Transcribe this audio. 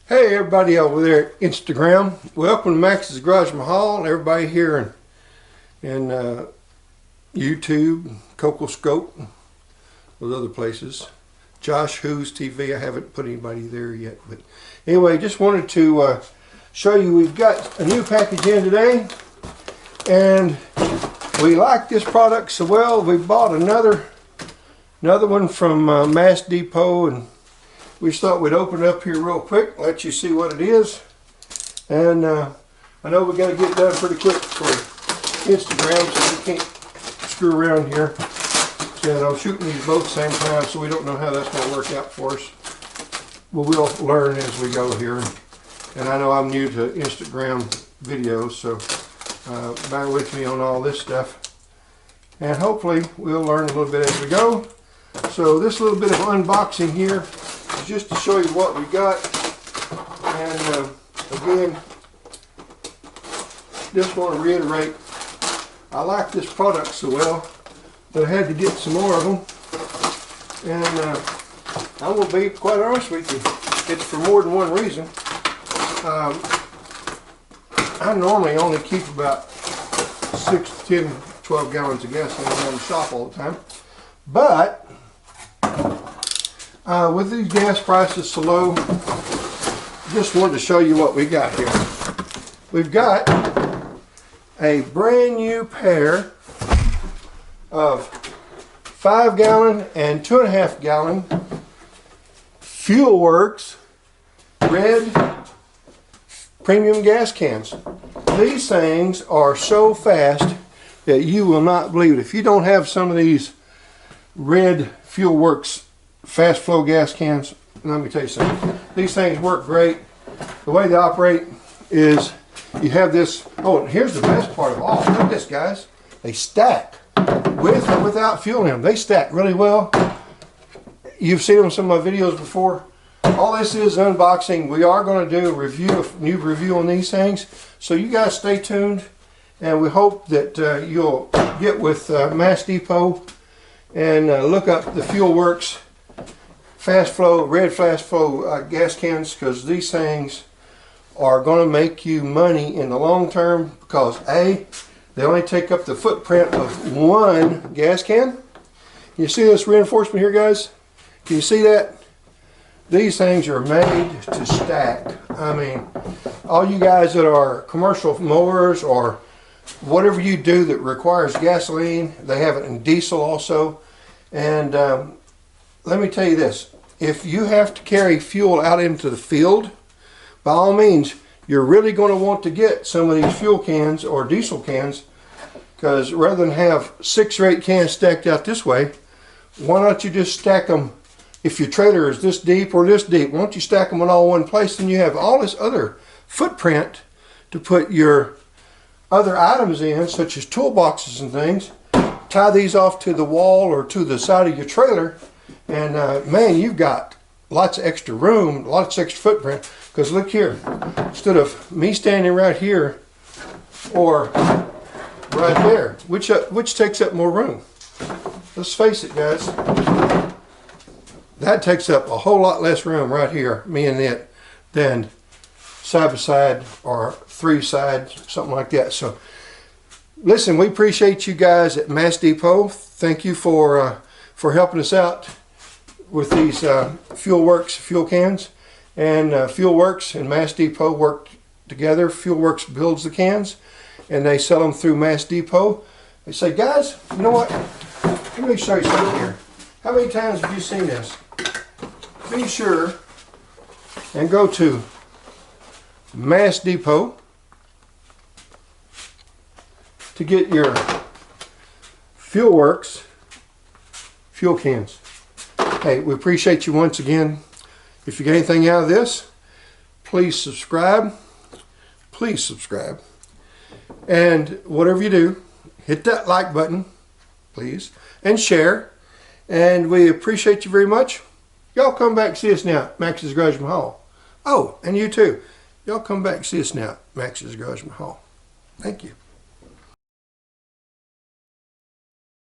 Hey everybody over there at Instagram, welcome to Max's Garage Mahal, and everybody here in YouTube, Coco Scope, those other places. Josh Who's TV, I haven't put anybody there yet, but anyway, just wanted to show you we've got a new package in today, and we like this product so well we bought another one from Mass Depot, and we just thought we'd open it up here real quick, let you see what it is. And I know we got to get it done pretty quick for Instagram, so we can't screw around here. So I'm shooting these both at the same time, so we don't know how that's going to work out for us. But we'll learn as we go here. And I know I'm new to Instagram videos, so bear with me on all this stuff. And hopefully we'll learn a little bit as we go. So this little bit of unboxing here is just to show you what we got. And again, just want to reiterate, I like this product so well that I had to get some more of them. And I'm going to be quite honest with you, it's for more than one reason. I normally only keep about 6 to 10, 12 gallons of gasoline around the shop all the time. But with these gas prices so low, just wanted to show you what we got here. We've got a brand new pair of 5 gallon and 2.5 gallon Fuelworx red premium gas cans. These things are so fast that you will not believe it. If you don't have some of these red Fuelworx fast flow gas cans, let me tell you something. These things work great. The way they operate is you have this. Oh, and here's the best part of all. Look at this, guys. They stack with or without fuel in them. They stack really well. You've seen them in some of my videos before. All this is unboxing. We are going to do a new review on these things. So you guys stay tuned, and we hope that you'll get with Mass Depot and look up the Fuelworx red fast flow gas cans, because these things are going to make you money in the long term, because A, they only take up the footprint of one gas can. You see this reinforcement here, guys? Can you see that? These things are made to stack. I mean, all you guys that are commercial mowers or whatever you do that requires gasoline, they have it in diesel also. And let me tell you this, if you have to carry fuel out into the field, by all means, you're really going to want to get some of these fuel cans or diesel cans, because rather than have 6 or 8 cans stacked out this way, why don't you just stack them? If your trailer is this deep or this deep, why don't you stack them in all one place, and you have all this other footprint to put your other items in, such as toolboxes and things. Tie these off to the wall or to the side of your trailer, and man, you've got lots of extra room, lots of extra footprint. Because look here, instead of me standing right here or right there, which takes up more room? Let's face it, guys, that takes up a whole lot less room right here, me and it, than side by side or 3 sides, something like that. So listen, we appreciate you guys at Mass Depot. Thank you for helping us out with these Fuelworx fuel cans. And Fuelworx and Mass Depot work together. Fuelworx builds the cans, and they sell them through Mass Depot. They say, guys, you know what? Let me show you something here. How many times have you seen this? Be sure and go to Mass Depot to get your Fuelworx fuel cans. Hey, we appreciate you once again. If you get anything out of this, please subscribe. Please subscribe. And whatever you do, hit that like button, please, and share. And we appreciate you very much. Y'all come back and see us now at Max's Garage Mahal. Oh, and you too. Y'all come back and see us now at Max's Garage Mahal. Thank you.